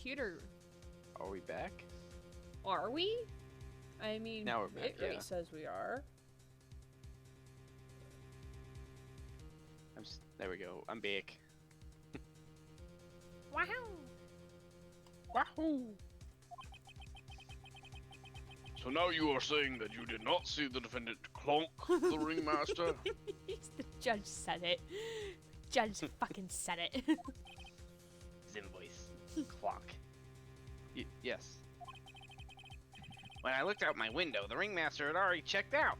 computer. Are we back? Are we? I mean, Now we're back, Wright yeah. says we are. There we go. I'm back. Wow. Wahoo! So now you are saying that you did not see the defendant clonk the ringmaster? The judge said it. Judge fucking said it. Zim voice. Clock. Yes. When I looked out my window, the ringmaster had already checked out.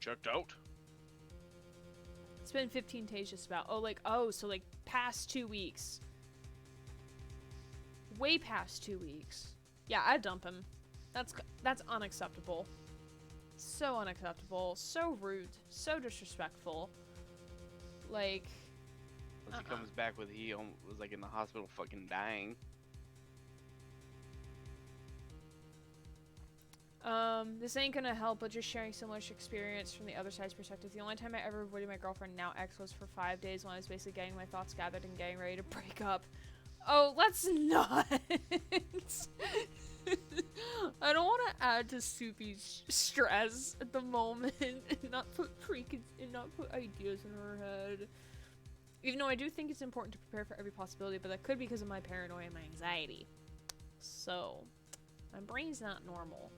Checked out? It's been 15 days just about. So like past 2 weeks. Way past 2 weeks. Yeah, I'd dump him. That's unacceptable. So unacceptable. So rude. So disrespectful. Like... Once he comes back with he was like in the hospital fucking dying. This ain't gonna help, but just sharing so much experience from the other side's perspective. The only time I ever avoided my girlfriend, now ex, was for 5 days when I was basically getting my thoughts gathered and getting ready to break up. Oh, let's not! I don't want to add to Soupy's stress at the moment and not put ideas in her head. Even though I do think it's important to prepare for every possibility, but that could be because of my paranoia and my anxiety. So, my brain's not normal.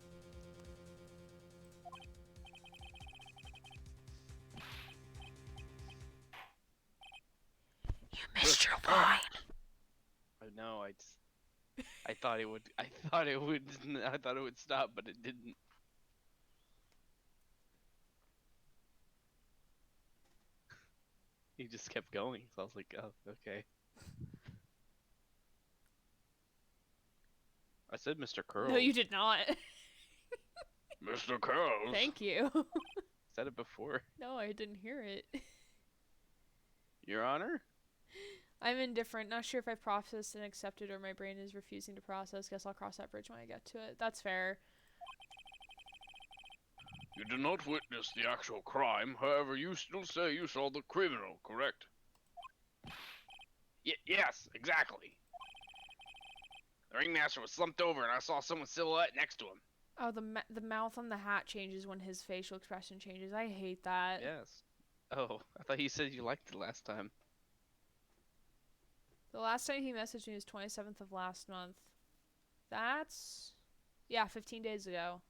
You missed your line. I know. I thought it would. I thought it would stop, but it didn't. He just kept going, so I was like, oh, okay. I said Mr. Curl. No, you did not. Mr. Curls? Thank you. Said it before. No, I didn't hear it. Your Honor? I'm indifferent. Not sure if I've processed and accepted or my brain is refusing to process. Guess I'll cross that bridge when I get to it. That's fair. You did not witness the actual crime, however, you still say you saw the criminal, correct? Yes, exactly. The ringmaster was slumped over and I saw someone's silhouette next to him. Oh, the mouth on the hat changes when his facial expression changes. I hate that. Yes. Oh, I thought you said you liked it last time. The last time he messaged me was 27th of last month. That's... yeah, 15 days ago.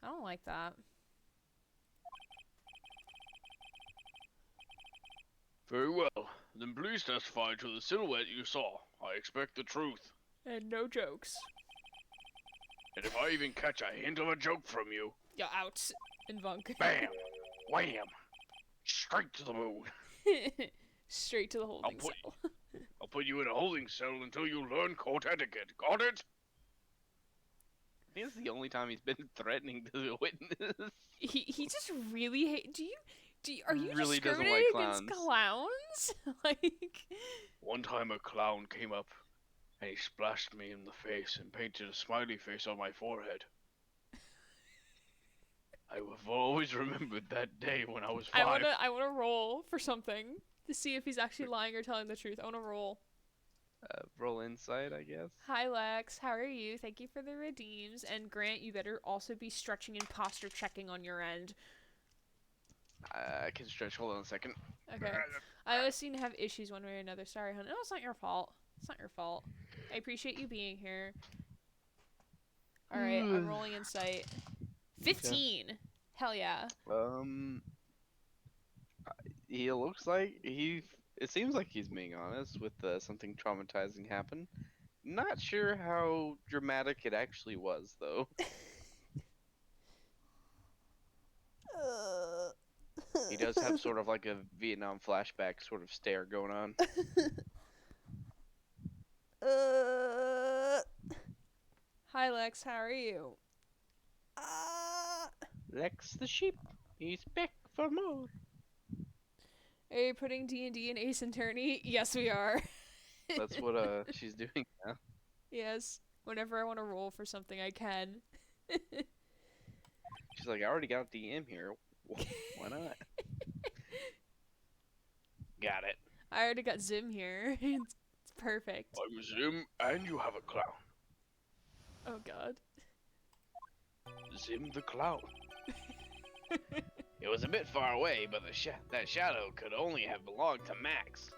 I don't like that. Very well. Then please testify to the silhouette you saw. I expect the truth. And no jokes. And if I even catch a hint of a joke from you... You're out. In Vunk. Bam! Wham! Straight to the moon. Straight to the holding cell. I'll put you in a holding cell until you learn court etiquette. Got it? I think this is the only time he's been threatening to the witness. He just really hate. Are you really discriminating doesn't like against clowns? Like, One time a clown came up and he splashed me in the face and painted a smiley face on my forehead. I've always remembered that day when I was 5. I wanna roll for something to see if he's actually lying or telling the truth. I wanna roll. Roll insight, I guess. Hi Lex, how are you? Thank you for the redeems. And Grant, you better also be stretching and posture checking on your end. I can stretch. Hold on a second. Okay. I always seem to have issues one way or another. Sorry, hon. No, it's not your fault. It's not your fault. I appreciate you being here. Alright, I'm rolling insight. 15! Okay. Hell yeah. He looks like it seems like he's being honest with something traumatizing happened. Not sure how dramatic it actually was, though. He does have sort of like a Vietnam flashback sort of stare going on. Hi Lex, how are you? Lex the sheep, he's back for more. Are you putting D&D in Ace Attorney? Yes, we are. That's what she's doing now. Yes. Whenever I want to roll for something, I can. She's like, I already got a DM here. Why not? Got it. I already got Zim here. It's perfect. I'm Zim, and you have a clown. Oh god. Zim the clown. It was a bit far away, but that shadow could only have belonged to Max.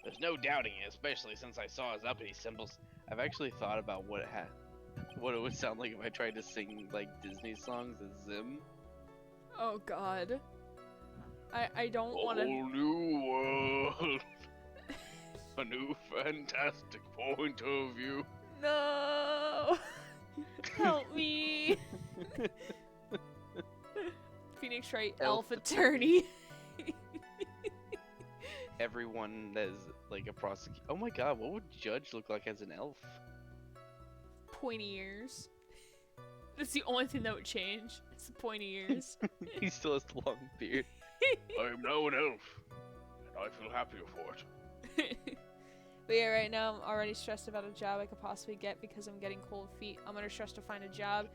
There's no doubting it, especially since I saw his uppity symbols. I've actually thought about what it would sound like if I tried to sing like Disney songs as Zim. Oh god. I don't A want to. whole new world. A new fantastic point of view. No. Help me. Phoenix Wright, Elf Attorney. Everyone that is like a prosecutor. Oh my god, what would Judge look like as an elf? Pointy ears. That's the only thing that would change. It's the pointy ears. He still has the long beard. I am now an elf, and I feel happier for it. But yeah, right now I'm already stressed about a job I could possibly get because I'm getting cold feet. I'm under stress to find a job,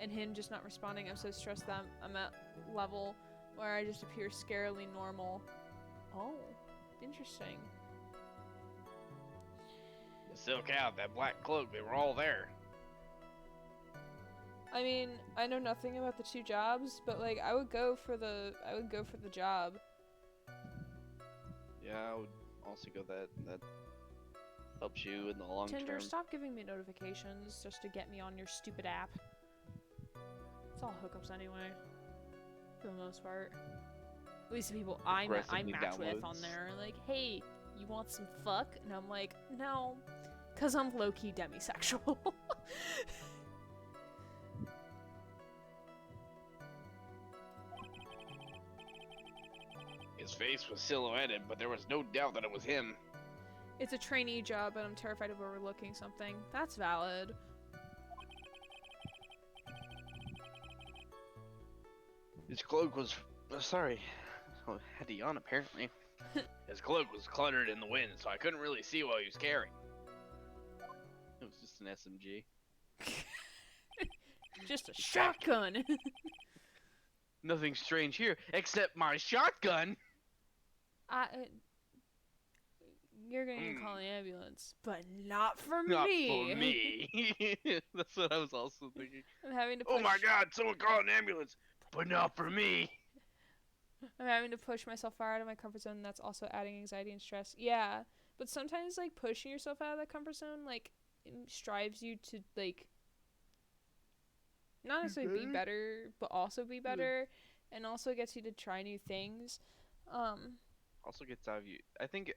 and him just not responding. I'm so stressed that I'm at level where I just appear scarily normal. Oh, interesting. The silk out, that black cloak, they were all there. I mean, I know nothing about the two jobs, but like I would go for the job. Yeah, I would also go that helps you in the long Tinder, term. stop giving me notifications just to get me on your stupid app. It's all hookups anyway, for the most part. At least the people I Aggressively match with on downloads. there are like, hey, you want some fuck? And I'm like, no, cause I'm low-key demisexual. His face was silhouetted, but there was no doubt that it was him. It's a trainee job, and I'm terrified of overlooking something. That's valid. His cloak was... sorry. I had to yawn, apparently. His cloak was cluttered in the wind, so I couldn't really see what he was carrying. It was just an SMG. Just a shotgun. Nothing strange here, except my shotgun! You're gonna call the ambulance, but not for Not me. for me. That's what I was also thinking. I'm having to push, Oh my god, someone call an ambulance! But not for me! I'm having to push myself far out of my comfort zone, and that's also adding anxiety and stress. Yeah, but sometimes like pushing yourself out of that comfort zone like strives you to like not necessarily be better, but also be better, and also gets you to try new things. Also gets out of you. I think,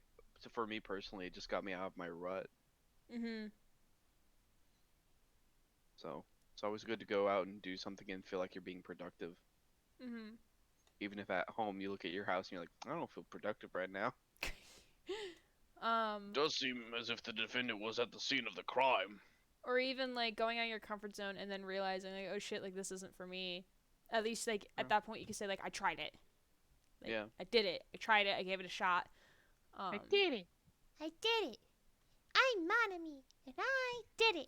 for me personally, it just got me out of my rut. Mhm. So, it's always good to go out and do something and feel like you're being productive. Mhm. Even if at home you look at your house and you're like, I don't feel productive right now. Does seem as if the defendant was at the scene of the crime. Or even like going out of your comfort zone and then realizing like, oh shit, like this isn't for me. At least like at that point you can say like I tried it. Like, Yeah. I did it. I tried it. I gave it a shot. I did it. I did it. I'm Monami, and I did it.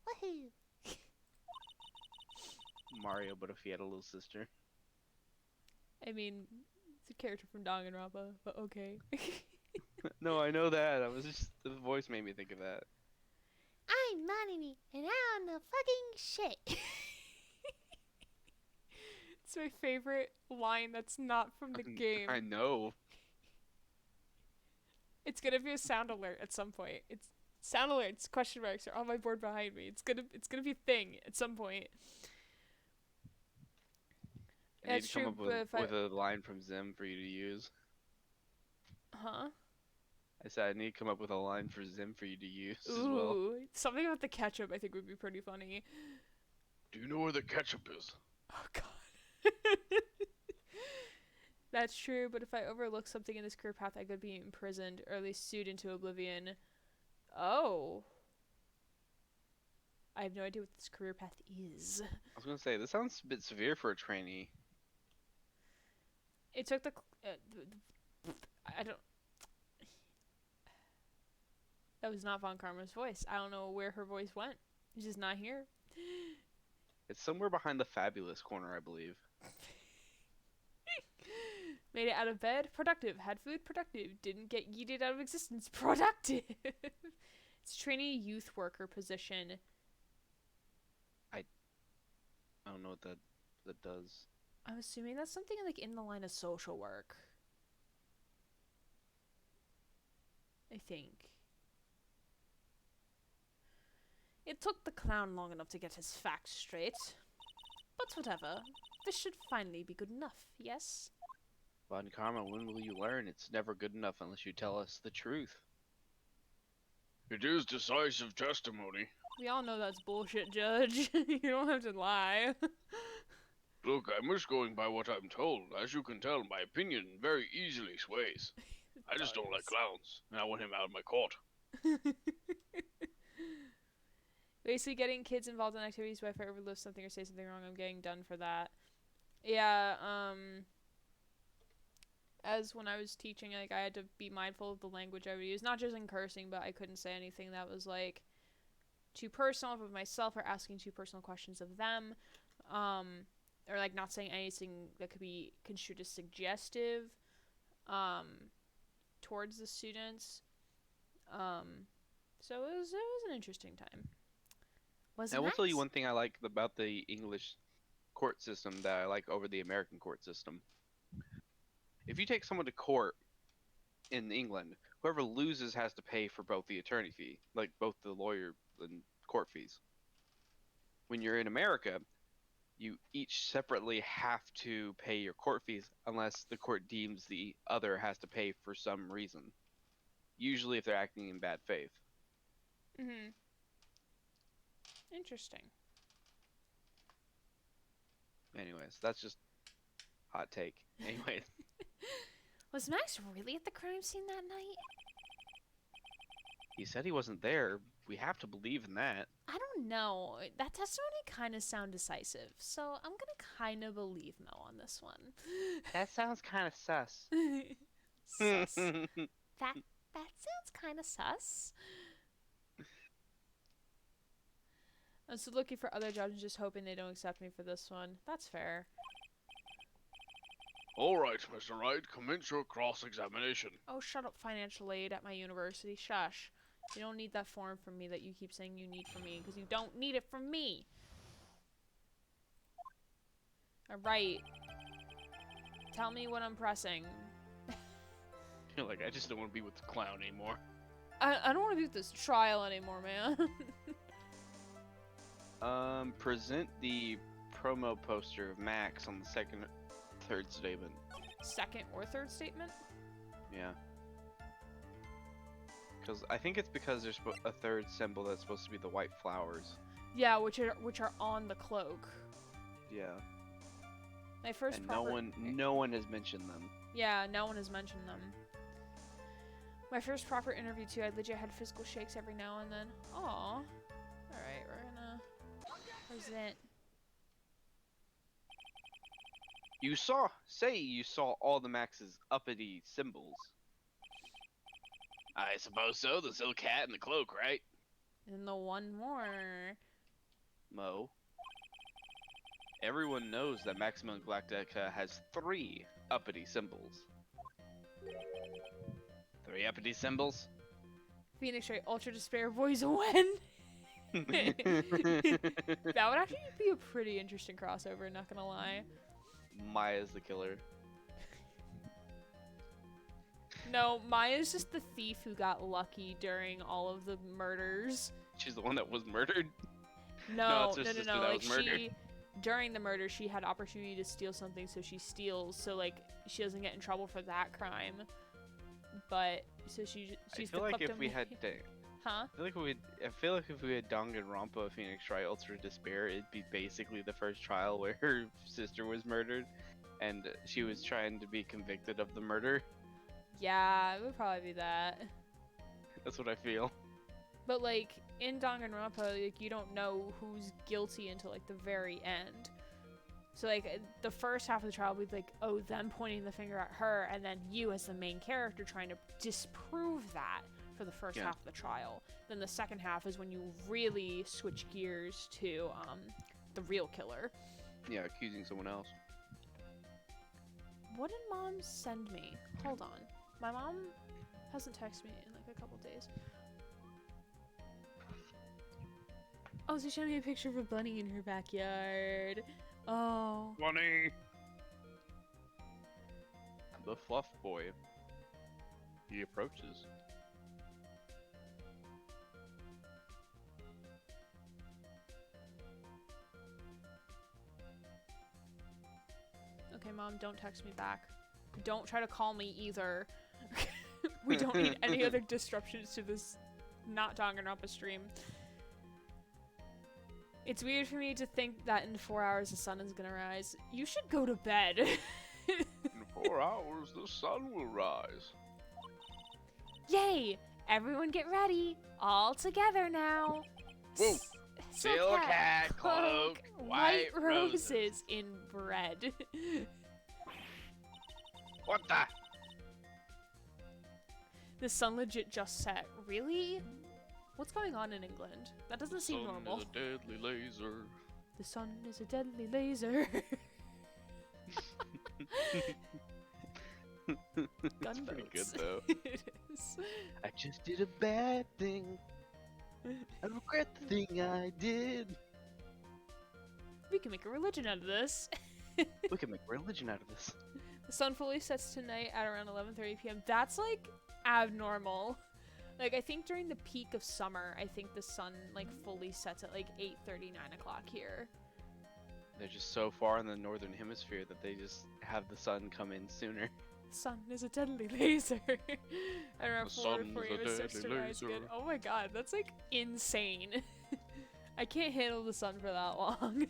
Woohoo! Mario, but if he had a little sister. I mean, it's a character from Danganronpa, but okay. No, I know that. I was just the voice made me think of that. I'm Monami, and I'm the fucking shit. It's my favorite line that's not from the game. I know. It's gonna be a sound alert at some point. It's sound alerts, question marks are on my board behind me. It's gonna be a thing at some point. I need That's to come true, up but with a line from Zim for you to use. Huh? I said I need to come up with a line for Zim for you to use as well. Ooh, something about the ketchup I think would be pretty funny. Do you know where the ketchup is? Oh god. That's true, but if I overlook something in this career path, I could be imprisoned or at least sued into oblivion. Oh. I have no idea what this career path is. I was gonna say this sounds a bit severe for a trainee. It took I don't. That was not Von Karma's voice. I don't know where her voice went. It's just not here. It's somewhere behind the fabulous corner, I believe. Made it out of bed, productive. Had food, productive. Didn't get yeeted out of existence, productive. It's training a youth worker position. I don't know what that does. I'm assuming that's something like in the line of social work. I think. It took the clown long enough to get his facts straight. But whatever. This should finally be good enough, yes? Von Karma, when will you learn it's never good enough unless you tell us the truth? It is decisive testimony. We all know that's bullshit, Judge. You don't have to lie. Look, I'm just going by what I'm told. As you can tell, my opinion very easily sways. I just don't like clowns, and I want him out of my court. Basically, getting kids involved in activities where if I overlook something or say something wrong, I'm getting done for that. Yeah, as when I was teaching, like, I had to be mindful of the language I would use. Not just in cursing, but I couldn't say anything that was, like, too personal of myself or asking too personal questions of them. Or, like, not saying anything that could be construed as suggestive, towards the students. So it was an interesting time. I will tell you one thing I like about the English court system that I like over the American court system. If you take someone to court in England, whoever loses has to pay for both the attorney fee, like both the lawyer and court fees. When you're in America, you each separately have to pay your court fees unless the court deems the other has to pay for some reason. Usually if they're acting in bad faith. Mm-hmm. Interesting. Anyways, that's just hot take. Anyways. Was Max really at the crime scene that night? He said he wasn't there. We have to believe in that. I don't know. That testimony kind of sound decisive, so I'm gonna kind of believe Mel on this one. That sounds kind of sus. Sus. That sounds kind of sus. I'm still looking for other jobs and just hoping they don't accept me for this one. That's fair. All right, Mr. Wright, commence your cross-examination. Oh, shut up, financial aid at my university. Shush. You don't need that form from me that you keep saying you need from me, because you don't need it from me. Alright. Tell me what I'm pressing. You're like, I just don't want to be with the clown anymore. I don't want to be with this trial anymore, man. Present the promo poster of Max on the third statement. Second or third statement? Yeah. Because I think it's because there's a third symbol that's supposed to be the white flowers. Yeah, which are on the cloak. Yeah. My first and proper... no one has mentioned them. Yeah, no one has mentioned them. My first proper interview too, I legit had physical shakes every now and then. Aww. Alright, we're gonna present. You saw all the Max's uppity symbols. I suppose so. The silk hat and the cloak, right? And the one more. Mo. Everyone knows that Maximum Galactica has 3 uppity symbols. 3 uppity symbols? Phoenix Wright, Ultra Despair, Boys When. That would actually be a pretty interesting crossover, not gonna lie. Maya's the killer. No, Maya's just the thief who got lucky during all of the murders. She's the one that was murdered? No, it's her sister that like was murdered. during the murder, she had opportunity to steal something, so she steals, so like she doesn't get in trouble for that crime. But so she's I feel like if we had huh? I feel like if we had Danganronpa Phoenix Wright Ultra Despair, it'd be basically the first trial where her sister was murdered and she was trying to be convicted of the murder. Yeah, it would probably be that. That's what I feel. But like in Danganronpa, like you don't know who's guilty until like the very end. So like the first half of the trial would be like, oh, them pointing the finger at her, and then you as the main character trying to disprove that for the first half of the trial. Then the second half is when you really switch gears to the real killer. Yeah, accusing someone else. What did Mom send me? Hold on. My mom hasn't texted me in like a couple days. Oh, she showed me a picture of a bunny in her backyard. Oh. Bunny. The fluff boy. He approaches. Okay, Mom, don't text me back. Don't try to call me either. We don't need any other disruptions to this not talking up a stream. It's weird for me to think that in 4 hours the sun is gonna rise. You should go to bed. In 4 hours, the sun will rise. Yay! Everyone get ready. All together now. Whoa. Silk Silk hat, cloak, white roses in bread. What the? The sun legit just set. Really? What's going on in England? That doesn't seem normal. Sun is a deadly laser. The sun is a deadly laser. That's pretty good Gunboats. though. It is. I just did a bad thing. I regret the thing I did. We can make a religion out of this. We can make religion out of this. The sun fully sets tonight at around 11:30 p.m. That's like abnormal. Like I think during the peak of summer, I think the sun like fully sets at like 8:30, 9 o'clock here. They're just so far in the northern hemisphere that they just have the sun come in sooner. The sun is a deadly laser. At around The 4 sun before is you a starts to deadly rise again. laser. Oh my god, that's like insane. I can't handle the sun for that long.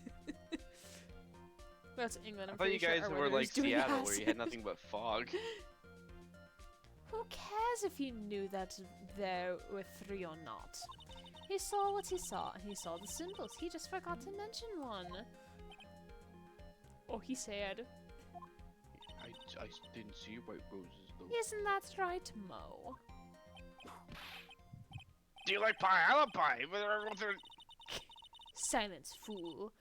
That's England. I'm I thought you pretty sure guys our were weather like is doing Seattle, where you had acid. nothing but fog. Who cares if he knew that there were 3 or not? He saw what he saw, and he saw the symbols. He just forgot to mention one. Oh, he said. I didn't see white roses though. Isn't that right, Mo? Do you like pie? I love pie. Silence, fool.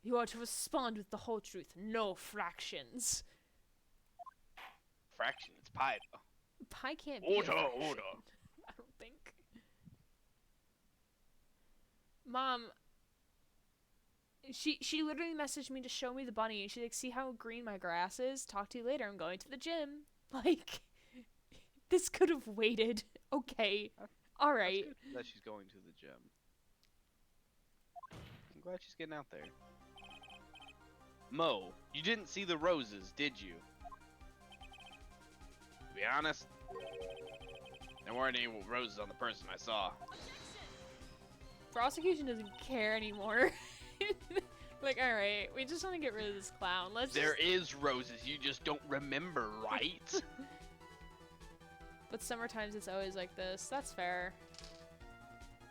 You are to respond with the whole truth, no fractions. Fraction, it's pie though. Pie can't be a Order, fraction. order. I don't think. Mom, she literally messaged me to show me the bunny, and she's like, see how green my grass is? Talk to you later, I'm going to the gym. Like, this could have waited. Okay. Alright. That's good that she's going to the gym. I'm glad she's getting out there. Mo, you didn't see the roses, did you? To be honest, there weren't any roses on the person I saw. Prosecution doesn't care anymore. Like, alright, we just want to get rid of this clown. Let's There just... is roses, you just don't remember, right? But summertimes it's always like this. That's fair.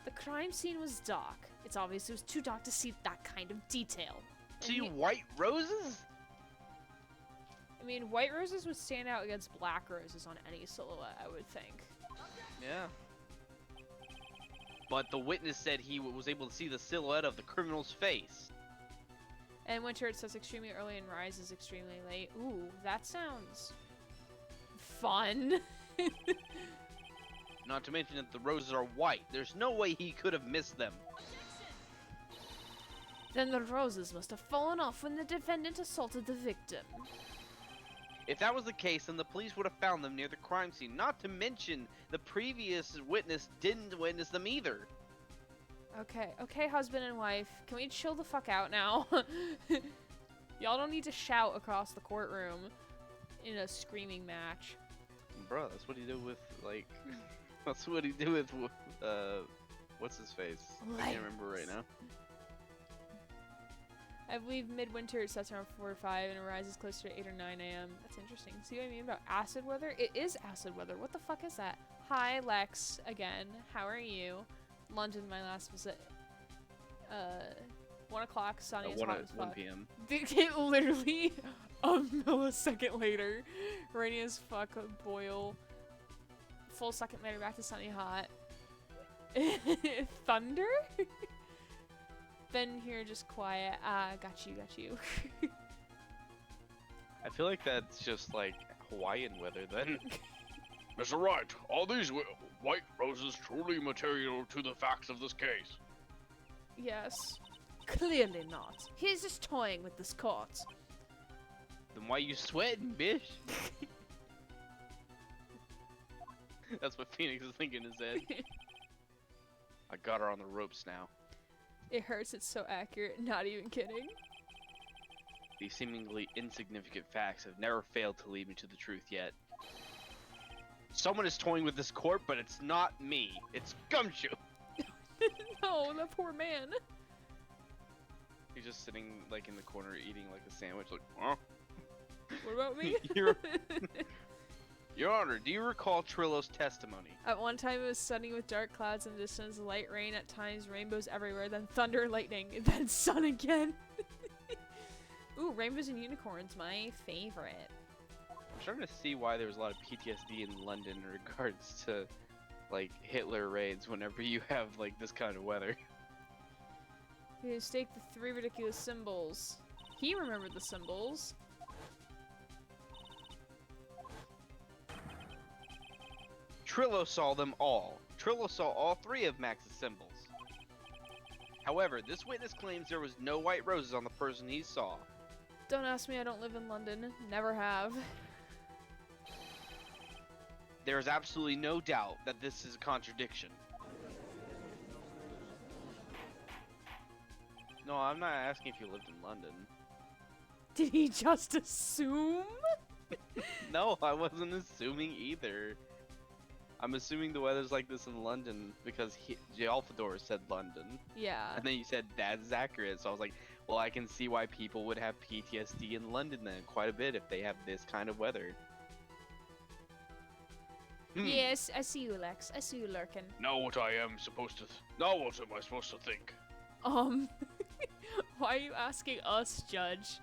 The crime scene was dark. It's obvious it was too dark to see that kind of detail. And See he- white roses? I mean, white roses would stand out against black roses on any silhouette, I would think. Yeah. But the witness said he was able to see the silhouette of the criminal's face. And winter it says extremely early and rises extremely late. Ooh, that sounds fun. Not to mention that the roses are white. There's no way he could have missed them. Then the roses must have fallen off when the defendant assaulted the victim. If that was the case, then the police would have found them near the crime scene. Not to mention, the previous witness didn't witness them either. Okay, husband and wife. Can we chill the fuck out now? Y'all don't need to shout across the courtroom in a screaming match. Bro, that's what he did with, like... That's what he did with, what's his face? I can't remember right now. I believe midwinter it sets around 4 or 5 and it rises closer to 8 or 9 a.m. That's interesting. See what I mean about acid weather? It is acid weather. What the fuck is that? Hi, Lex, again. How are you? London, my last visit. 1 o'clock, sunny as hot as 1 fuck. p.m. It literally a millisecond later. Rainy as fuck, boil. Full second later, back to sunny hot. Thunder? Been here just quiet. Got you. I feel like that's just like Hawaiian weather then. Mr. Wright, are these white roses truly material to the facts of this case? Yes. Clearly not. He's just toying with this court. Then why you sweating, bitch? That's what Phoenix is thinking in his head. I got her on the ropes now. It hurts, it's so accurate, not even kidding. These seemingly insignificant facts have never failed to lead me to the truth yet. Someone is toying with this court, but it's not me. It's Gumshoe. No, that poor man. He's just sitting like in the corner eating like a sandwich, like, huh? What about me? Your Honor, do you recall Trillo's testimony? At one time it was sunny with dark clouds in the distance, light rain at times, rainbows everywhere, then thunder and lightning, and then sun again. Ooh, rainbows and unicorns, my favorite. I'm starting to see why there was a lot of PTSD in London in regards to like Hitler raids whenever you have like this kind of weather. You stake the 3 ridiculous symbols. He remembered the symbols. Trillo saw them all. Trillo saw all 3 of Max's symbols. However, this witness claims there was no white roses on the person he saw. Don't ask me, I don't live in London. Never have. There is absolutely no doubt that this is a contradiction. No, I'm not asking if you lived in London. Did he just assume? No, I wasn't assuming either. I'm assuming the weather's like this in London because Jalfador said London. Yeah. And then you said that is accurate, so I was like, well, I can see why people would have PTSD in London then quite a bit if they have this kind of weather. Yes, I see you, Lex. I see you lurking. Now what I am supposed to... Now what am I supposed to think? Why are you asking us, Judge?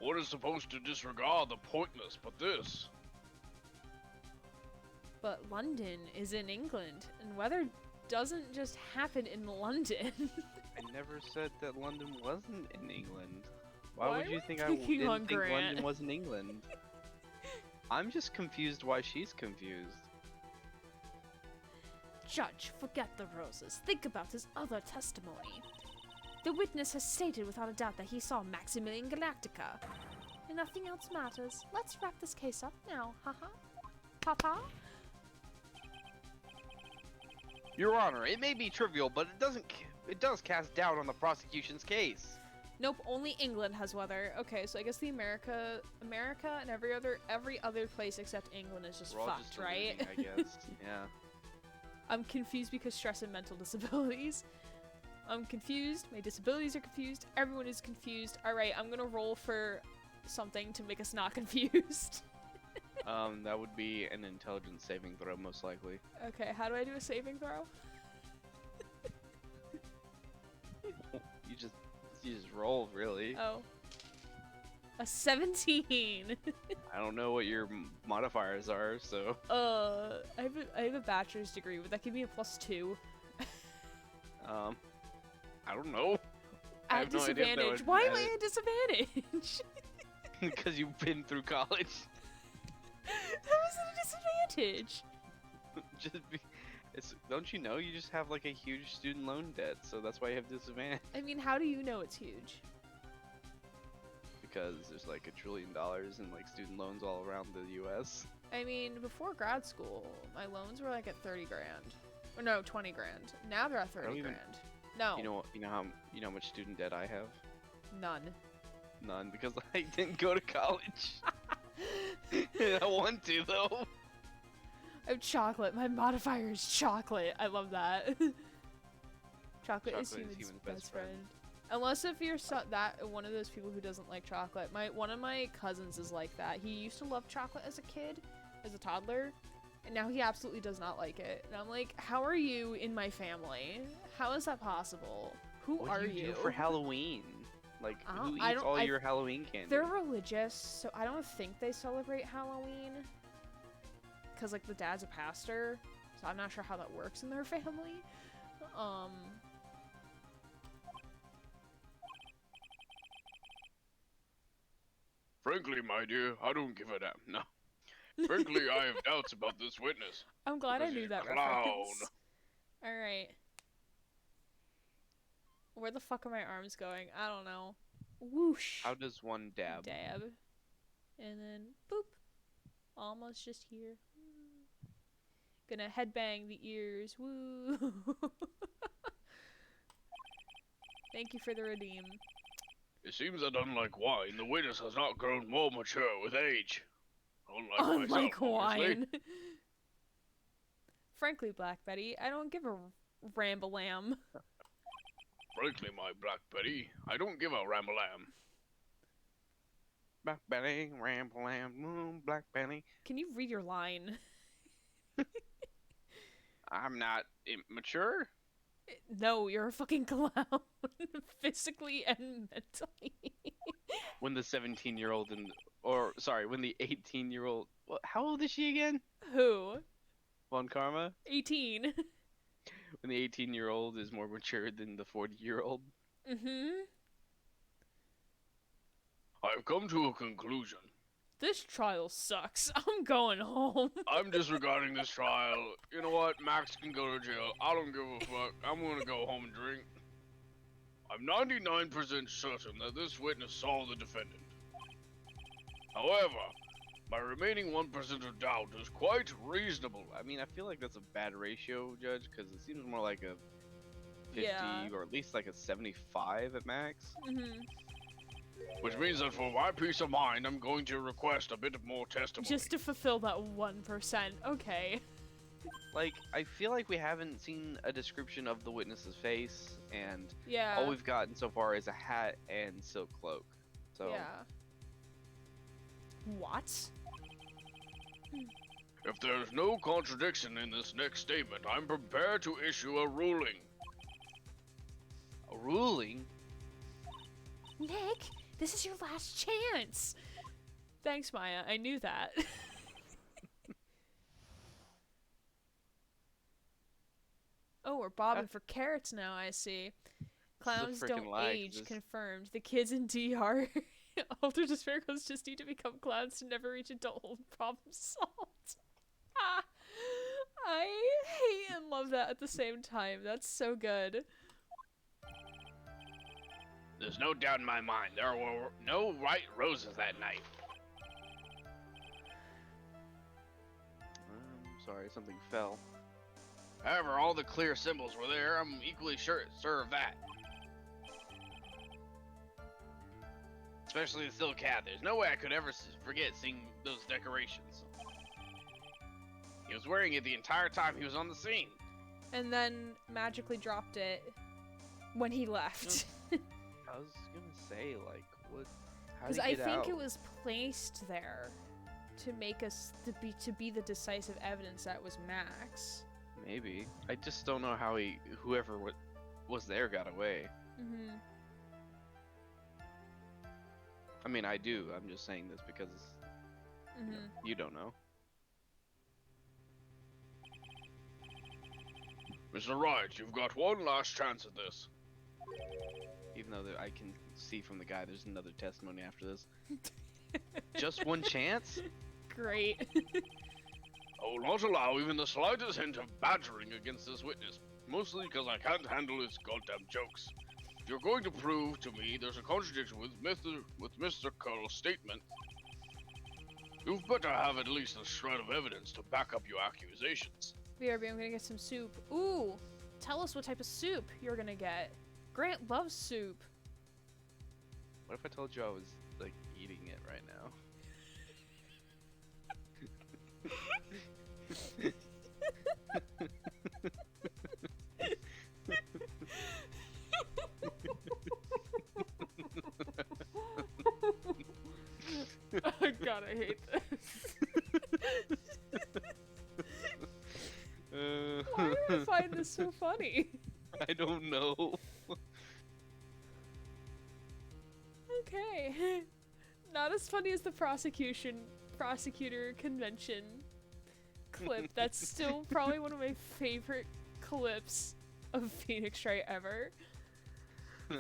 One is supposed to disregard the pointless, but this... But London is in England, and weather doesn't just happen in London. I never said that London wasn't in England. Why Why would are you we think I picking on didn't think Grant? London was in England? I'm just confused why she's confused. Judge, forget the roses. Think about his other testimony. The witness has stated without a doubt that he saw Maximilian Galactica. And nothing else matters. Let's wrap this case up now, haha. Papa? Your Honor, it may be trivial, but it does cast doubt on the prosecution's case. Nope, only England has weather. Okay, so I guess the America and every other place except England is just We're all fucked, just right? deluding, I guess. Yeah. I'm confused because stress and mental disabilities. I'm confused. My disabilities are confused. Everyone is confused. Alright, I'm gonna roll for something to make us not confused. That would be an intelligence saving throw, most likely. Okay, how do I do a saving throw? You just roll, really. Oh. A 17! I don't know what your modifiers are, so... I have a bachelor's degree. Would that give me a +2? I don't know. I At have no idea if that disadvantage. would Why am matter. I at disadvantage? Because you've been through college. How is it a disadvantage? Don't you know you just have like a huge student loan debt, so that's why you have disadvantage. I mean, how do you know it's huge? Because there's like $1 trillion in like student loans all around the U.S. I mean, before grad school, my loans were like at 30 grand. Or no, 20 grand. Now they're at 30 grand. No. You know how much student debt I have? None. None, because I didn't go to college. I want to though. I have chocolate. My modifier is chocolate. I love that. Chocolate is human's best friend. Unless if you're one of those people who doesn't like chocolate. One of my cousins is like that. He used to love chocolate as a kid, as a toddler, and now he absolutely does not like it. And I'm like, how are you in my family? How is that possible? Who What are do you do for Halloween? Like, who eats all your Halloween candy? They're religious, so I don't think they celebrate Halloween. Because, like, the dad's a pastor, so I'm not sure how that works in their family. Frankly, my dear, I don't give a damn. No. Frankly, I have doubts about this witness. I'm glad I Because knew he's a that clown. reference. Alright. Where the fuck are my arms going? I don't know. Whoosh. How does one dab? Dab. And then boop. Almost just here. Gonna headbang the ears. Woo. Thank you for the redeem. It seems that unlike wine, the witness has not grown more mature with age. Unlike myself, Unlike obviously. wine. Frankly, Black Betty, I don't give a ramble-lamb. Frankly, my Black Betty, I don't give a ram-a-lamb. Black Betty, ram, Black Betty. Can you read your line? I'm not immature. No, you're a fucking clown. Physically and mentally. When the 17-year-old when the 18-year-old. How old is she again? Who? Von Karma. 18. When the 18-year-old is more mature than the 40-year-old. Mm-hmm. I've come to a conclusion. This trial sucks. I'm going home. I'm disregarding this trial. You know what? Max can go to jail. I don't give a fuck. I'm gonna go home and drink. I'm 99% certain that this witness saw the defendant. However, my remaining 1% of doubt is quite reasonable. I mean, I feel like that's a bad ratio, Judge, because it seems more like a 50 Yeah. or at least like a 75 at max. Mm-hmm. Which means that for my peace of mind, I'm going to request a bit more testimony. Just to fulfill that 1%. Okay. Like, I feel like we haven't seen a description of the witness's face, and Yeah. all we've gotten so far is a hat and silk cloak. So, Yeah. What? If there's no contradiction in this next statement, I'm prepared to issue a ruling. a ruling? Nick, this is your last chance. Thanks, Maya. I knew that. Oh, we're bobbing for carrots now, I see. Clowns frickin' don't lie, 'cause age, this- confirmed. The kids in DR, altered Asparagus just need to become clowns to never reach adulthood. Problem solved. Ah, I hate and love that at the same time. That's so good. There's no doubt in my mind, there were no Wright roses that night. Sorry, something fell. However, all the clear symbols were there. I'm equally sure of that. Especially the silk hat. There's no way I could ever forget seeing those decorations. He was wearing it the entire time he was on the scene. And then magically dropped it when he left. I was gonna say, like, what? How Because did I he get think out? it was placed there to make us to be the decisive evidence that was Max. Maybe. I just don't know how whoever was there got away. Mm-hmm. I mean, I do. I'm just saying this because Mm-hmm. you don't know. Mr. Wright, you've got one last chance at this. Even though I can see from the guy there's another testimony after this. Just one chance? Great. I will not allow even the slightest hint of badgering against this witness, mostly because I can't handle his goddamn jokes. If you're going to prove to me there's a contradiction with Mr. Curl's statement, you've better have at least a shred of evidence to back up your accusations. BRB, I'm gonna get some soup. Ooh, tell us what type of soup you're gonna get. Grant loves soup. What if I told you I was, like, eating it right now? Oh god, I hate this. Why do I find this so funny? I don't know. Okay. Not as funny as the prosecutor convention clip. That's still probably one of my favorite clips of Phoenix Wright ever.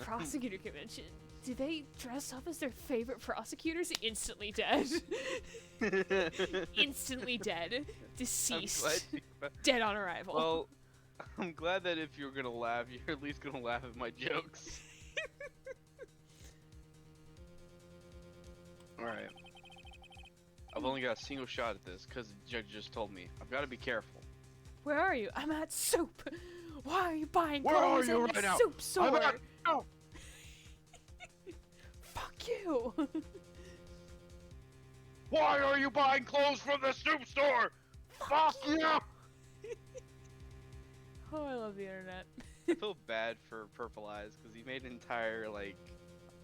Prosecutor convention. Do they dress up as their favorite prosecutors? Instantly dead. Instantly dead. Deceased. Dead on arrival. Well, I'm glad that if you're gonna laugh, you're at least gonna laugh at my jokes. Alright. I've only got a single shot at this, because the judge just told me. I've got to be careful. Where are you? I'm at soup. Why are you buying Where are clothes you in the right now? soup store? I'm at... No! Fuck you. Why are you buying clothes from the soup store? Fuck you! Oh, I love the internet. I feel bad for Purple Eyes, because he made an entire, like,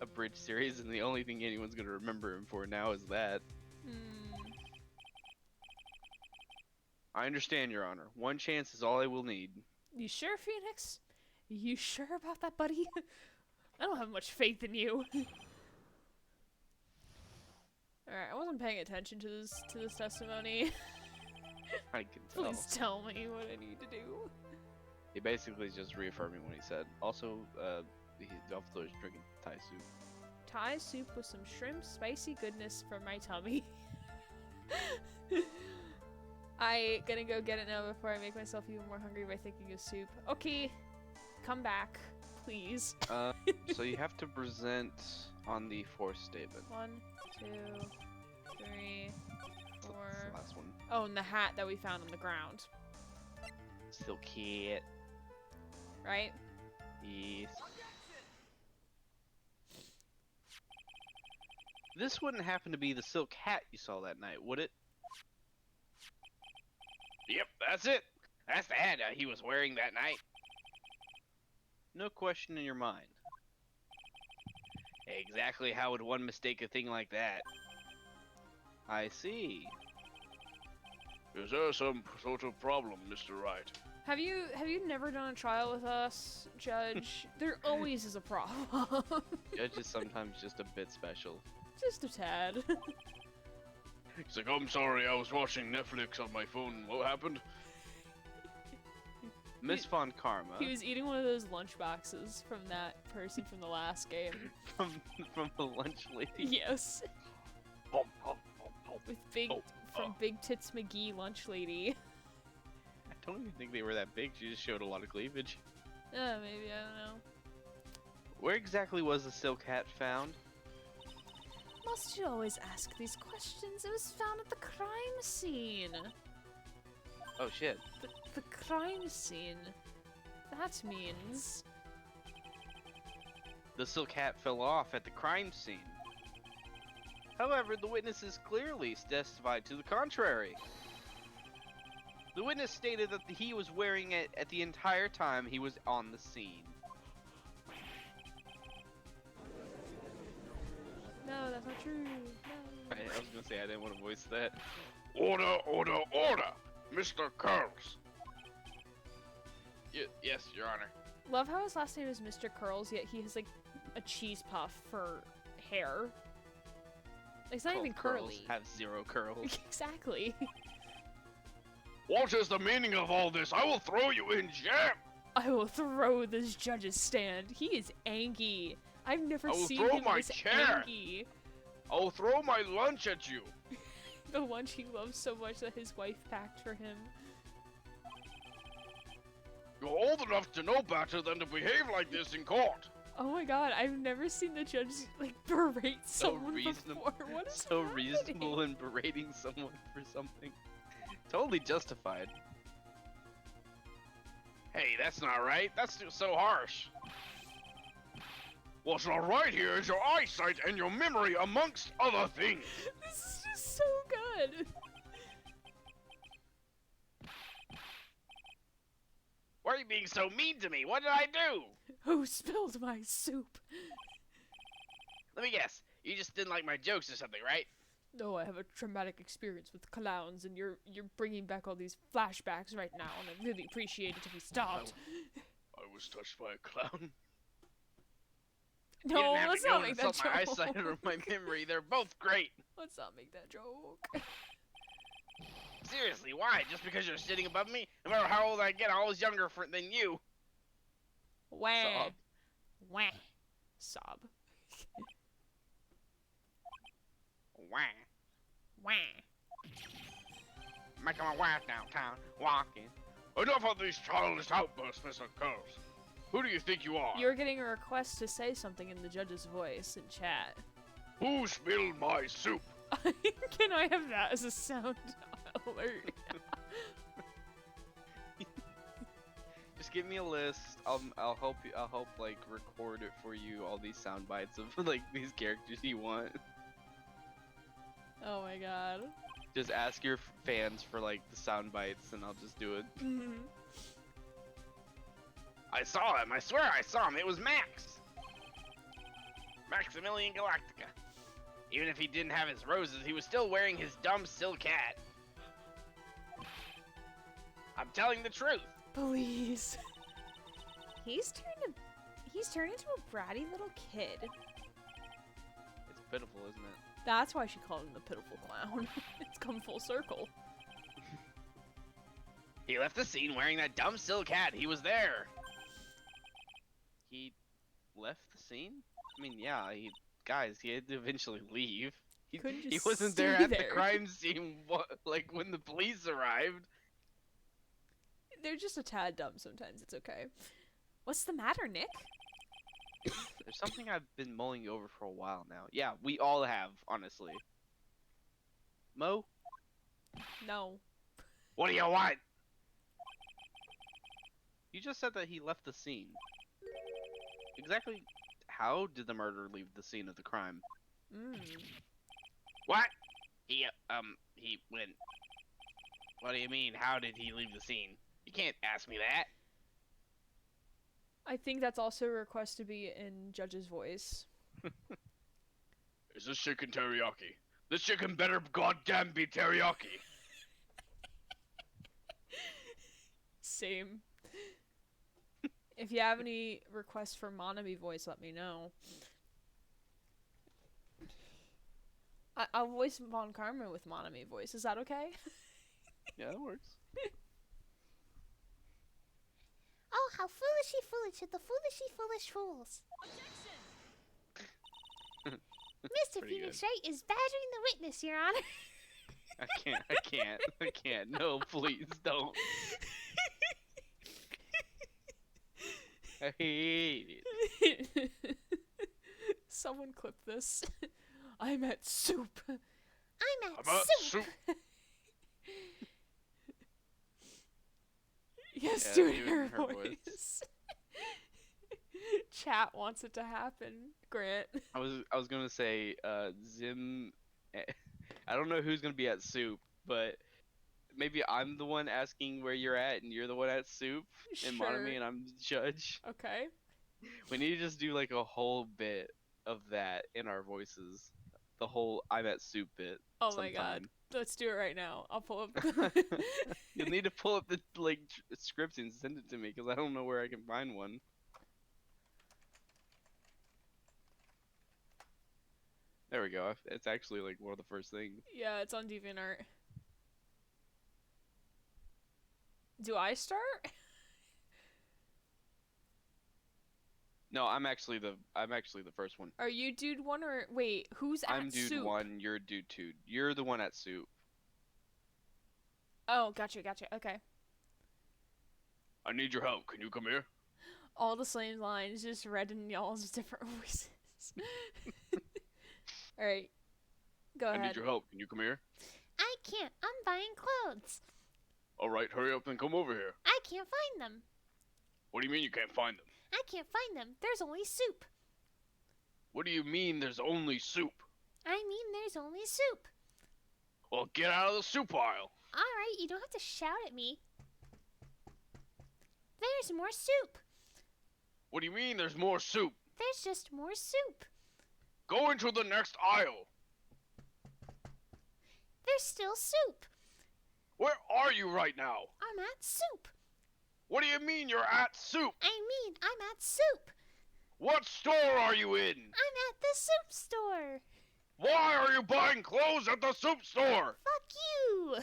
abridged series, and the only thing anyone's gonna remember him for now is that. I understand, Your Honor. One chance is all I will need. You sure, Phoenix? You sure about that, buddy? I don't have much faith in you. Alright, I wasn't paying attention to this testimony. I can tell. Please tell me what I need to do. He basically just reaffirming what he said. Also, the officer is drinking Thai soup. Thai soup with some shrimp, spicy goodness for my tummy. I gonna go get it now before I make myself even more hungry by thinking of soup. Okay, come back, please. So you have to present on the fourth statement. 1, 2, 3, 4. That's the last one. Oh, and the hat that we found on the ground, Still cute. right? Yes. This wouldn't happen to be the silk hat you saw that night, would it? Yep, that's it. That's the hat he was wearing that night. No question in your mind. Exactly how would one mistake a thing like that? I see. Is there some sort of problem, Mr. Wright? Have you never done a trial with us, Judge? There always is a problem. Judge is sometimes just a bit special. Just a tad. He's like, I'm sorry, I was watching Netflix on my phone. What happened? Miss Von Karma. He was eating one of those lunch boxes from that person from the last game. from the lunch lady. Yes. With Big Tits McGee lunch lady. I don't even think they were that big. She just showed a lot of cleavage. Maybe, I don't know. Where exactly was the silk hat found? Must you always ask these questions? It was found at the crime scene. Oh shit. The crime scene. That means... The silk hat fell off at the crime scene. However, the witnesses clearly testified to the contrary. The witness stated that he was wearing it at the entire time he was on the scene. No, that's not true. No. I was gonna say I didn't want to voice that. Order, order, order! Mr. Curls! Yes, Your Honor. Love how his last name is Mr. Curls, yet he has like a cheese puff for hair. Like, it's not even Curls curly. have zero curls. Exactly. What is the meaning of all this? I will throw you in jail! I will throw this judge's stand. He is angry. I've never I will seen throw him my this chair. angry. I'll throw my lunch at you! The lunch he loves so much that his wife packed for him. You're old enough to know better than to behave like this in court! Oh my god, I've never seen the judge like berate So someone reasonable. before. What is So happening? reasonable in berating someone for something. Totally justified. Hey, that's not right. That's so harsh. What's not right here is your eyesight and your memory, amongst other things. This is just so good. Why are you being so mean to me? What did I do? Who spilled my soup? Let me guess. You just didn't like my jokes or something, right? No, I have a traumatic experience with clowns, and you're bringing back all these flashbacks right now, and I really appreciate it if we stopped. I was touched by a clown. No, let's not make that It's not my joke. eyesight or my memory. They're both great. Let's not make that joke. Seriously, why? Just because you're sitting above me? No matter how old I get, I'm always younger than you. Wah. Sob. Wah. Sob. Wah. Wah. Making my way downtown, walking. Enough of these childish outbursts, Mr. Curls. Who do you think you are? You're getting a request to say something in the judge's voice in chat. Who spilled my soup? Can I have that as a sound alert? Just give me a list. I'll help you. I'll help like record it for you. All these sound bites of like these characters you want. Oh my god. Just ask your fans for like the sound bites, and I'll just do it. I saw him. I swear I saw him. It was Max. Maximilian Galactica. Even if he didn't have his roses, he was still wearing his dumb silk hat. I'm telling the truth. Please. He's turned into a bratty little kid. It's pitiful, isn't it? That's why she called him the pitiful clown. It's come full circle. He left the scene wearing that dumb silk hat. He was there. He left the scene? I mean, yeah, he had to eventually leave. Couldn't He just wasn't stay there at the there. crime scene, like, when the police arrived. They're just a tad dumb sometimes, it's okay. What's the matter, Nick? There's something I've been mulling over for a while now. Yeah, we all have, honestly. Mo? No. What do you want? You just said that he left the scene. Exactly how did the murderer leave the scene of the crime? What? He went... What do you mean, how did he leave the scene? You can't ask me that. I think that's also a request to be in Judge's voice. Is this chicken teriyaki? This chicken better goddamn be teriyaki. Same. If you have any requests for Monami voice, let me know. I'll voice Von Karma with Monami voice. Is that okay? Yeah, that works. Oh, how foolishly foolish are the foolishly foolish fools. Mr. Pretty Phoenix Wright is badgering the witness, Your Honor. I can't. No, please don't. I hate it. Someone clip this. I'm at soup. I'm at About soup. soup. Yes, Yeah, do it do in her voice. Chat wants it to happen. Grant. I was gonna say, Zim. I don't know who's gonna be at soup, but maybe I'm the one asking where you're at, and you're the one at soup, and Sure. Monami, and I'm the judge. Okay. We need to just do like a whole bit of that in our voices. The whole I'm at soup bit. Oh my god. sometime. Let's do it right now. I'll pull up. You'll need to pull up the like script and send it to me because I don't know where I can find one. There we go. It's actually like one of the first things. Yeah, it's on DeviantArt. Do I start? No, I'm actually the first one. Are you dude one or wait? Who's I'm at dude soup? 1, you're dude 2. You're the one at soup. Oh, gotcha. Okay. I need your help. Can you come here? All the same lines, just read in y'all's different voices. All right, go I ahead. need your help. Can you come here? I can't. I'm buying clothes. All right, hurry up and come over here. I can't find them. What do you mean you can't find them? I can't find them. There's only soup. What do you mean there's only soup? I mean, there's only soup. Well, get out of the soup aisle. All right, you don't have to shout at me. There's more soup. What do you mean there's more soup? There's just more soup. Go into the next aisle. There's still soup. Where are you right now? I'm at soup. What do you mean you're at soup? I mean, I'm at soup. What store are you in? I'm at the soup store. Why are you buying clothes at the soup store? Fuck you.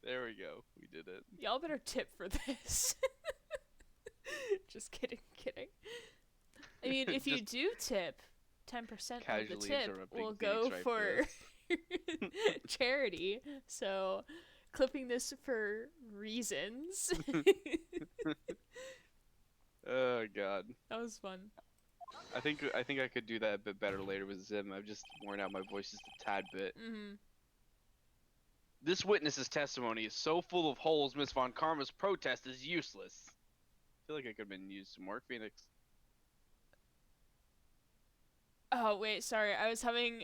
There we go. We did it. Y'all better tip for this. Just kidding. I mean, if you do tip, 10% of the Casually tip interrupting will Phoenix go Wright for this. charity. So, clipping this for reasons. Oh god. That was fun. I think I could do that a bit better later with Zim. I've just worn out my voice just a tad bit. This witness's testimony is so full of holes, Miss Von Karma's protest is useless. I feel like I could have been used some more, Phoenix. Oh, wait, sorry. I was having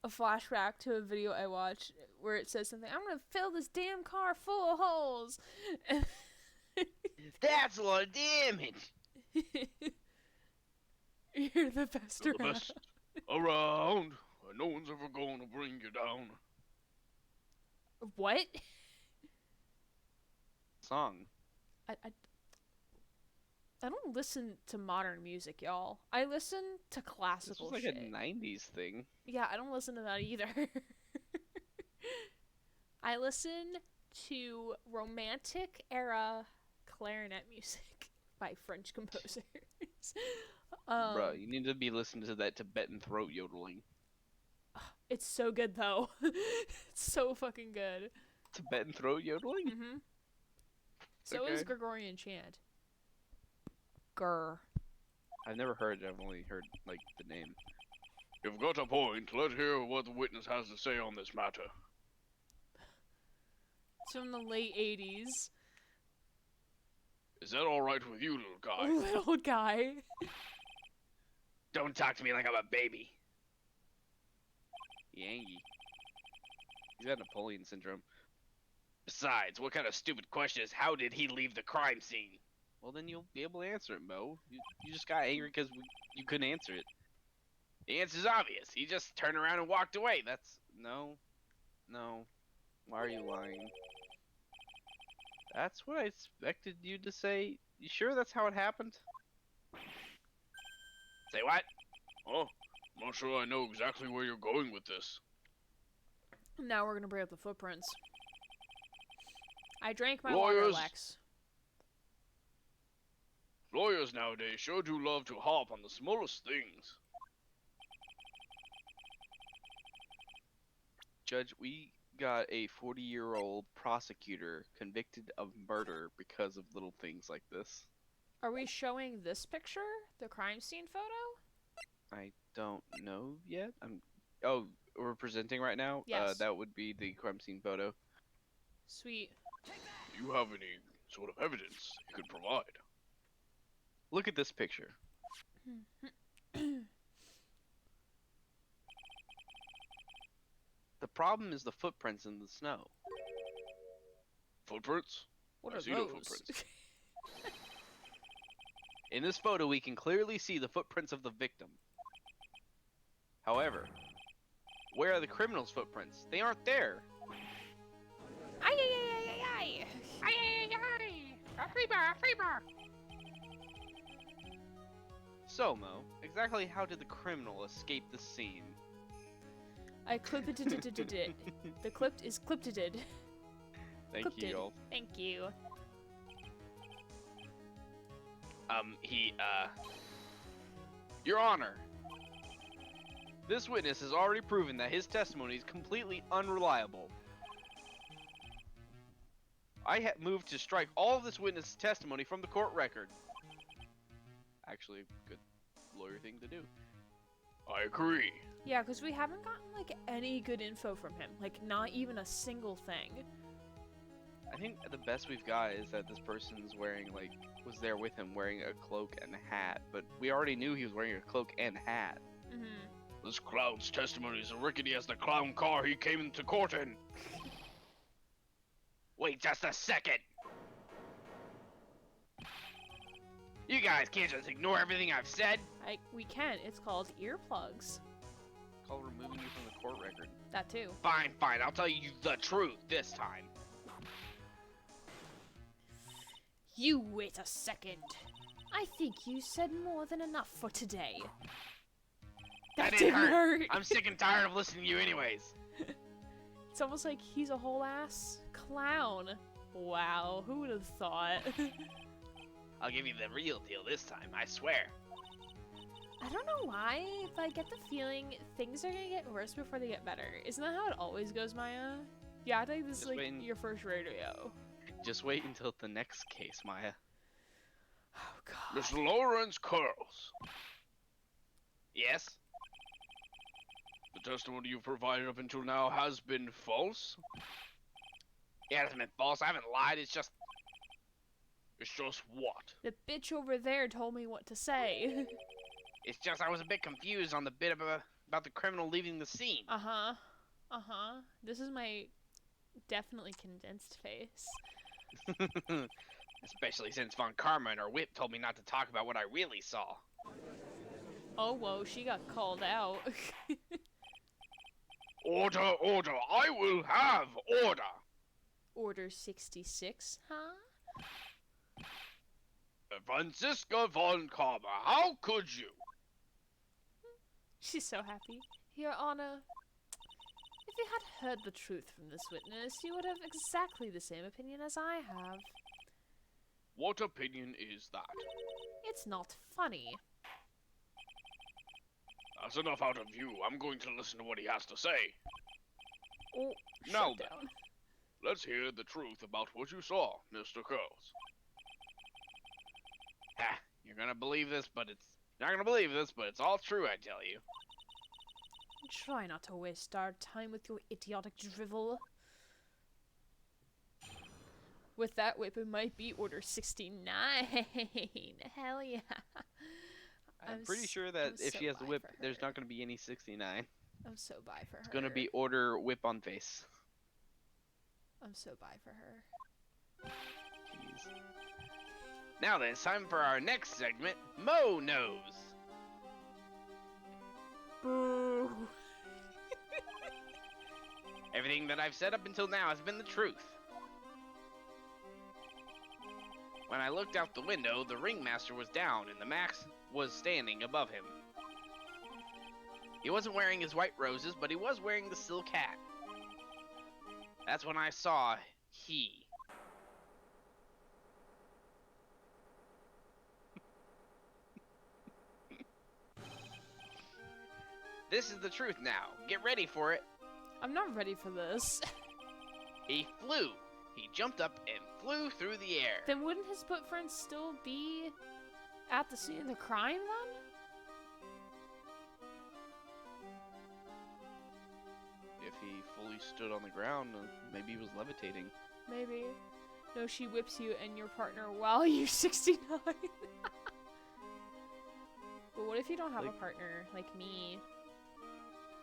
a flashback to a video I watched where it says something, I'm gonna fill this damn car full of holes. That's a lot of damage! You're the best You're the around. best around. And no one's ever going to bring you down. What? Song. I don't listen to modern music, y'all. I listen to This classical was like shit. a 90s thing. Yeah, I don't listen to that either. I listen to romantic era clarinet music by French composers. Bruh, you need to be listening to that Tibetan throat yodeling. It's so good though. It's so fucking good. Tibetan throat yodeling? Mhm. So is Okay. Gregorian chant. Grr. I've never heard it, I've only heard, like, the name. You've got a point. Let's hear what the witness has to say on this matter. It's from the late 80s. Is that alright with you, little guy? Little guy. Don't talk to me like I'm a baby. Yangy. He's got Napoleon syndrome. Besides, what kind of stupid question is how did he leave the crime scene? Well, then you'll be able to answer it, Mo. You just got angry because you couldn't answer it. The answer's obvious. He just turned around and walked away. That's... No. No. Why are you lying? That's what I expected you to say. You sure that's how it happened? Say what? Oh, I'm not sure I know exactly where you're going with this. Now we're gonna bring up the footprints. I drank my water, Lawyers. Lex. Lawyers nowadays sure do love to harp on the smallest things. Judge, we got a 40-year-old prosecutor convicted of murder because of little things like this. Are we showing this picture? The crime scene photo? I don't know yet. Oh, we're presenting right now? Yes. That would be the crime scene photo. Sweet. Do you have any sort of evidence you could provide? Look at this picture. The problem is the footprints in the snow. Footprints? What I are see no those? footprints. In this photo, we can clearly see the footprints of the victim. However, where are the criminal's footprints? They aren't there. Ay, ay, ay, ay, ay, ay. Ay, ay, ay, ay. A fever. So, Mo, exactly how did the criminal escape the scene? I clipped it. The clipped is clipped. Thank you, y'all. Thank you. Your Honor, this witness has already proven that his testimony is completely unreliable. I moved to strike all of this witness's testimony from the court record. Actually, good lawyer thing to do. I agree. Yeah, because we haven't gotten, like, any good info from him. Like, not even a single thing. I think the best we've got is that this person's wearing, like, was there with him wearing a cloak and a hat, but we already knew he was wearing a cloak and hat. This clown's testimony is as rickety as the clown car he came into court in. Wait just a second! You guys can't just ignore everything I've said! We can. It's called earplugs. Call removing you from the court record. That too. Fine, I'll tell you the truth this time. You wait a second. I think you said more than enough for today. That didn't didn't hurt. I'm sick and tired of listening to you anyways. It's almost like he's a whole ass clown. Wow, who would have thought? I'll give you the real deal this time, I swear. I don't know why, but I get the feeling things are gonna get worse before they get better. Isn't that how it always goes, Maya? Yeah, I think this is Just like waiting. your first rodeo. Just wait until the next case, Maya. Oh god. Mr. Lawrence Curls, Yes? the testimony you've provided up until now has been false. Yeah, it hasn't been false. I haven't lied. It's just... It's just what? The bitch over there told me what to say. It's just I was a bit confused on the bit about the criminal leaving the scene. Uh-huh. Uh-huh. This is my definitely condensed face. Especially since Von Karma and her whip told me not to talk about what I really saw. Oh, whoa, she got called out. Order, order, I will have order! Order 66, huh? Franziska Von Karma, how could you? She's so happy. Your Honor, if you had heard the truth from this witness, you would have exactly the same opinion as I have. What opinion is that? It's not funny. That's enough out of you. I'm going to listen to what he has to say. Oh, Now shut then. down. Let's hear the truth about what you saw, Mr. Curls. Ha, you're gonna believe this, but it's... You're not gonna believe this, but it's all true, I tell you. Try not to waste our time with your idiotic drivel. With that whip, it might be Order 69. Hell yeah. I'm pretty sure that I'm if so she has the bi whip, for there's her. not gonna be any 69. I'm so bi for her. It's gonna be order whip on face. I'm so bi for her. Jeez. Now then, it's time for our next segment, Mo Knows. Boo. Everything that I've said up until now has been the truth. When I looked out the window, the ringmaster was down and the Max was standing above him. He wasn't wearing his white roses, but he was wearing the silk hat. That's when I saw he. This is the truth now. Get ready for it. I'm not ready for this. He flew. He jumped up and flew through the air. Then wouldn't his footprints still be at the scene of the crime then? If he fully stood on the ground, maybe he was levitating. Maybe. No, she whips you and your partner while you're 69. But what if you don't have a Like- partner like me?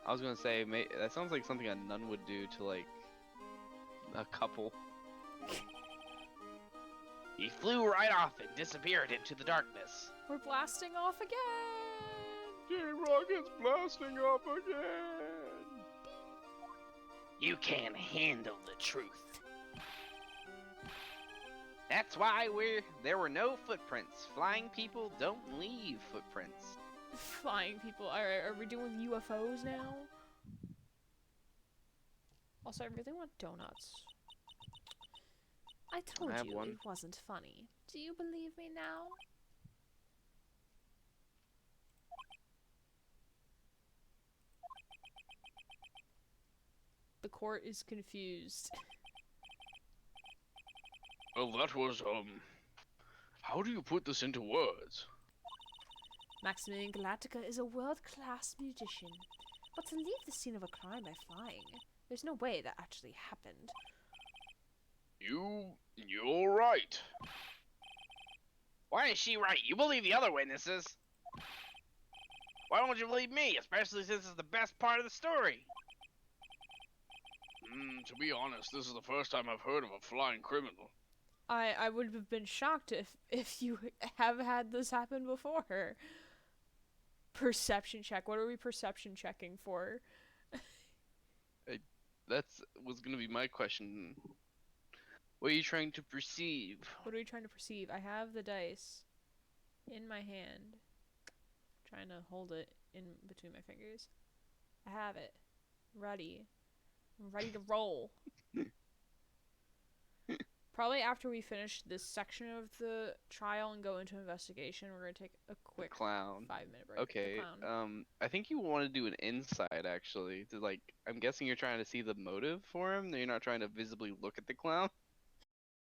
I was gonna say, that sounds like something a nun would do to, like, a couple. He flew right off and disappeared into the darkness. We're blasting off again! J-Rocket's blasting off again! You can't handle the truth. That's why there were no footprints. Flying people don't leave footprints. Flying people. Alright, are we doing UFOs now? Also, I really want donuts. I told have you one. it wasn't funny. Do you believe me now? The court is confused. Well, that was, how do you put this into words? Maximilian Galactica is a world-class musician. But to leave the scene of a crime by flying, there's no way that actually happened. You're right. Why is she right? You believe the other witnesses. Why won't you believe me? Especially since it's the best part of the story. To be honest, this is the first time I've heard of a flying criminal. I would have been shocked if you have had this happen before. Perception check. What are we perception checking for? Was gonna be my question. What are you trying to perceive? What are we trying to perceive? I have the dice in my hand. Trying to hold it in between my fingers. I have it. Ready. I'm ready to roll. Probably after we finish this section of the trial and go into investigation, we're gonna take a quick Clown. 5-minute break. The Okay. clown. I think you want to do an insight actually. To, like, I'm guessing you're trying to see the motive for him. You're not trying to visibly look at the clown.